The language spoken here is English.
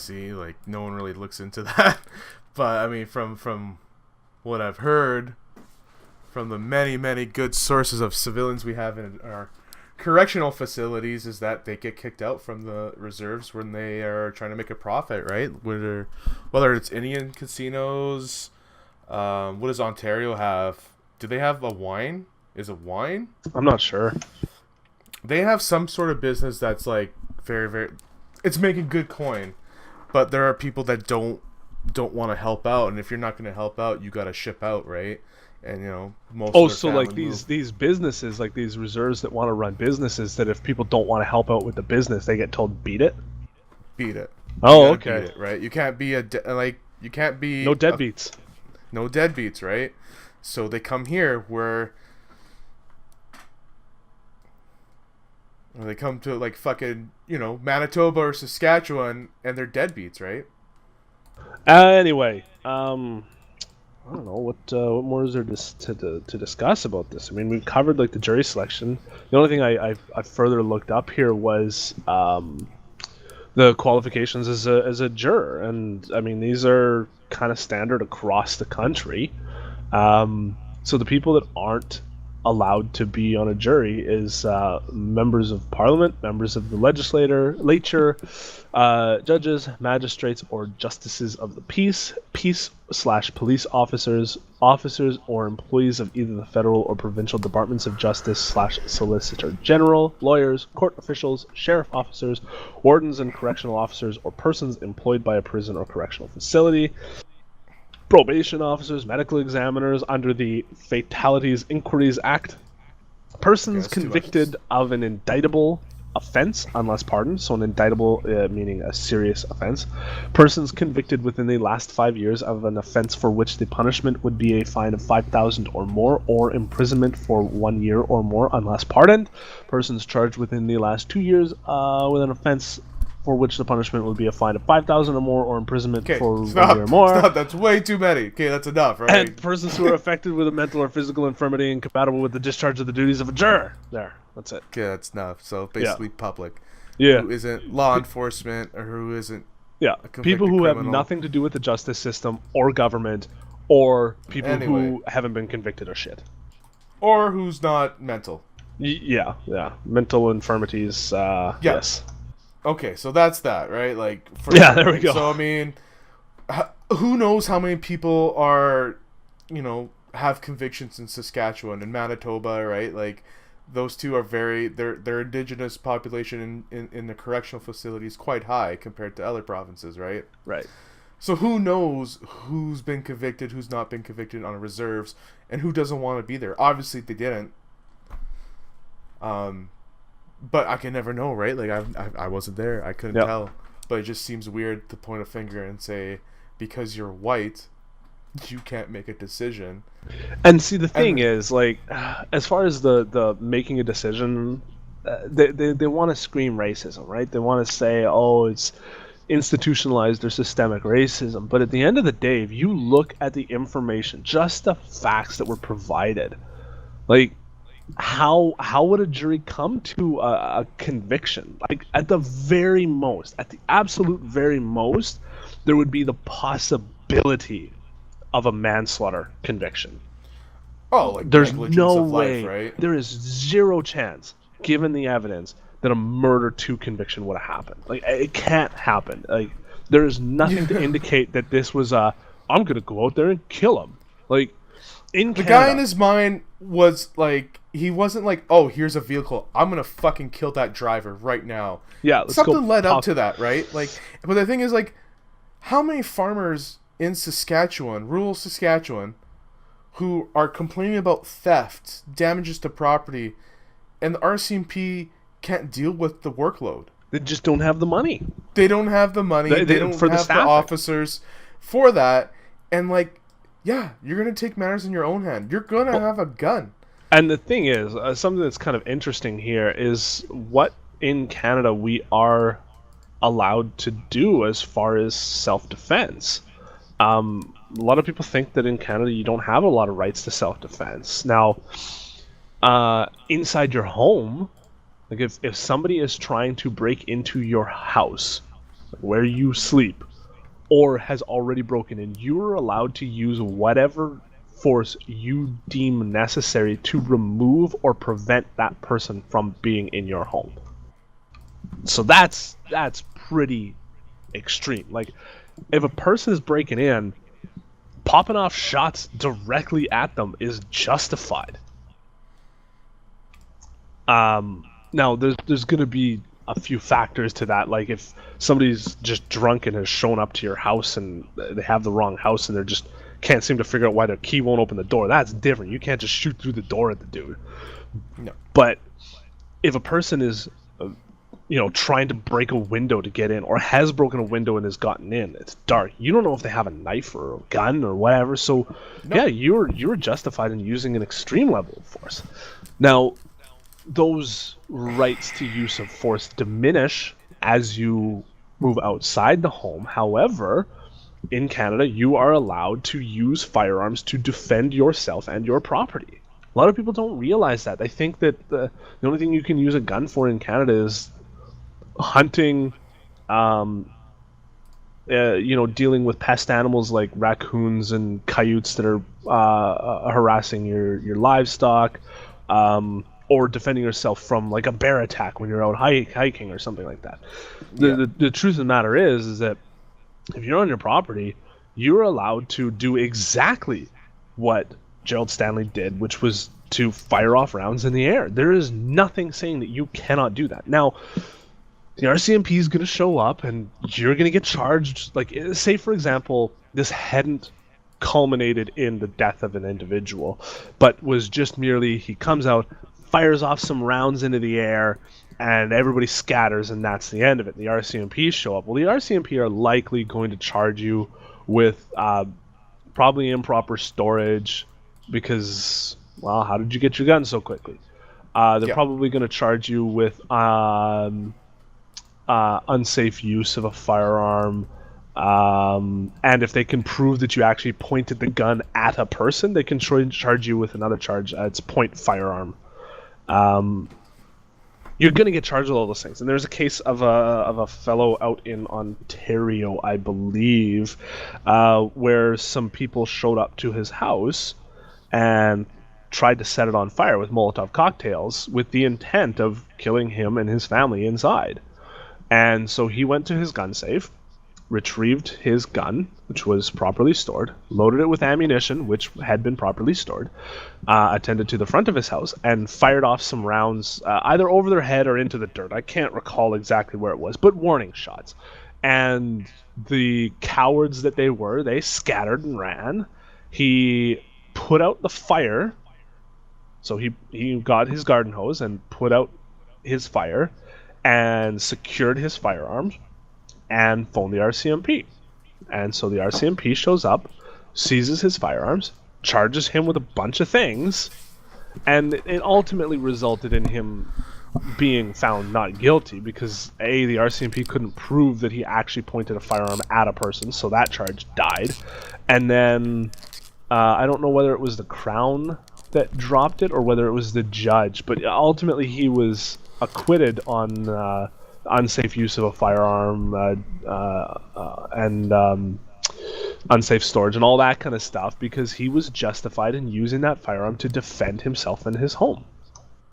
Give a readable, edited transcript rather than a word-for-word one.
see. Like, no one really looks into that. But I mean, from what I've heard, from the many good sources of civilians we have in our correctional facilities, is that they get kicked out from the reserves when they are trying to make a profit, right? Whether it's Indian casinos, what does Ontario have? Do they have a wine? Is it wine? I'm not sure. They have some sort of business that's like very, it's making good coin, but there are people that don't want to help out, and if you're not going to help out, you got to ship out, right? And most. Oh, of their so like family these businesses, like these reserves that want to run businesses, that if people don't want to help out with the business, they get told beat it. beat it. Oh, You gotta okay. beat it, right? You can't be you can't be No deadbeats. no deadbeats, right? So they come here where they come to like fucking Manitoba or Saskatchewan, and they're deadbeats, right? Anyway, I don't know what more is there to discuss about this. I mean, we've covered like the jury selection. The only thing I further looked up here was the qualifications as a juror, and I mean these are kind of standard across the country. So the people that aren't allowed to be on a jury is members of parliament, members of the legislature, judges, magistrates, or justices of the peace/police officers, or employees of either the federal or provincial departments of justice/solicitor general, lawyers, court officials, sheriff officers, wardens and correctional officers, or persons employed by a prison or correctional facility, probation officers, medical examiners under the Fatalities Inquiries Act, persons that's too much. convicted of an indictable offense unless pardoned, so an indictable meaning a serious offense, persons convicted within the last 5 years of an offense for which the punishment would be a fine of $5,000 or more, or imprisonment for 1 year or more unless pardoned, persons charged within the last 2 years with an offense for which the punishment would be a fine of $5,000 or more, or imprisonment Okay, for 1 stop. year or more. Stop. That's way too many. Okay, that's enough, right? And persons who are affected with a mental or physical infirmity incompatible with the discharge of the duties of a juror. There, that's it. Okay, that's enough. So basically, public, Yeah, who isn't law enforcement or who isn't yeah. a convicted People who have criminal. nothing to do with the justice system or government, or people Anyway. who haven't been convicted of shit. or who's not mental. Yeah. Mental infirmities. Yes. Okay, so that's that, right? Like, Yeah, there we go. So I mean, who knows how many people are, have convictions in Saskatchewan and Manitoba, right? Like, those two are their indigenous population in the correctional facility is quite high compared to other provinces, right? Right. So who knows who's been convicted, who's not been convicted on reserves, and who doesn't want to be there? Obviously, they didn't. But I can never know, right? Like I wasn't there, I couldn't tell. But it just seems weird to point a finger and say, because you're white, you can't make a decision. And see, the thing is, like, as far as the making a decision, they want to scream racism, right? They want to say, oh, it's institutionalized or systemic racism. But at the end of the day, if you look at the information, just the facts that were provided, like, how would a jury come to a conviction? Like, at the absolute very most, there would be the possibility of a manslaughter conviction. Oh, like There's negligence no of way. life, right? There is zero chance, given the evidence, that a murder to conviction would have happened. Like, it can't happen. Like, there is nothing to indicate that this was I'm gonna go out there and kill him. Like, in The Canada, guy in his mind was like, he wasn't like, oh, here's a vehicle, I'm gonna fucking kill that driver right now. yeah, let's Something go led up talk- to that, right? Like, but the thing is, like, how many farmers in Saskatchewan, rural Saskatchewan, who are complaining about theft, damages to property, and the RCMP can't deal with the workload? They just don't have the money. They don't have the money. They don't for the have the staffing. officers for that. And like, yeah, you're gonna take matters in your own hand. You're gonna have a gun. And the thing is, something that's kind of interesting here is what in Canada we are allowed to do as far as self-defense. A lot of people think that in Canada you don't have a lot of rights to self-defense. Now, inside your home, like if somebody is trying to break into your house, where you sleep, or has already broken in, you are allowed to use whatever force you deem necessary to remove or prevent that person from being in your home. So that's pretty extreme. Like, if a person is breaking in, popping off shots directly at them is justified. Now there's going to be a few factors to that. Like, if somebody's just drunk and has shown up to your house and they have the wrong house and they're just can't seem to figure out why their key won't open the door, that's different. You can't just shoot through the door at the dude. No. But if a person is trying to break a window to get in, or has broken a window and has gotten in, it's dark, you don't know if they have a knife or a gun or whatever, so yeah, you're justified in using an extreme level of force. Now, those rights to use of force diminish as you move outside the home. However, in Canada, you are allowed to use firearms to defend yourself and your property. A lot of people don't realize that. They think that the only thing you can use a gun for in Canada is hunting, dealing with pest animals like raccoons and coyotes that are harassing your livestock, or defending yourself from like a bear attack when you're out hiking or something like that. The truth of the matter is that if you're on your property, you're allowed to do exactly what Gerald Stanley did, which was to fire off rounds in the air. There is nothing saying that you cannot do that. Now, the RCMP is going to show up and you're going to get charged. Like, say, for example, this hadn't culminated in the death of an individual, but was just merely he comes out, fires off some rounds into the air, and everybody scatters, and that's the end of it. The RCMP show up. Well, the RCMP are likely going to charge you with probably improper storage because, well, how did you get your gun so quickly? They're probably going to charge you with unsafe use of a firearm, and if they can prove that you actually pointed the gun at a person, they can charge you with another charge. It's point firearm. You're going to get charged with all those things. And there's a case of a fellow out in Ontario, I believe, where some people showed up to his house and tried to set it on fire with Molotov cocktails with the intent of killing him and his family inside. And so he went to his gun safe, retrieved his gun, which was properly stored, loaded it with ammunition, which had been properly stored, attended to the front of his house, and fired off some rounds either over their head or into the dirt. I can't recall exactly where it was, but warning shots. And the cowards that they were, they scattered and ran. He put out the fire, so he got his garden hose and put out his fire and secured his firearms and phoned the RCMP. And so the RCMP shows up, seizes his firearms, charges him with a bunch of things, and it ultimately resulted in him being found not guilty because the RCMP couldn't prove that he actually pointed a firearm at a person, so that charge died. And then I don't know whether it was the Crown that dropped it or whether it was the judge, but ultimately he was acquitted on unsafe use of a firearm and unsafe storage and all that kind of stuff because he was justified in using that firearm to defend himself and his home.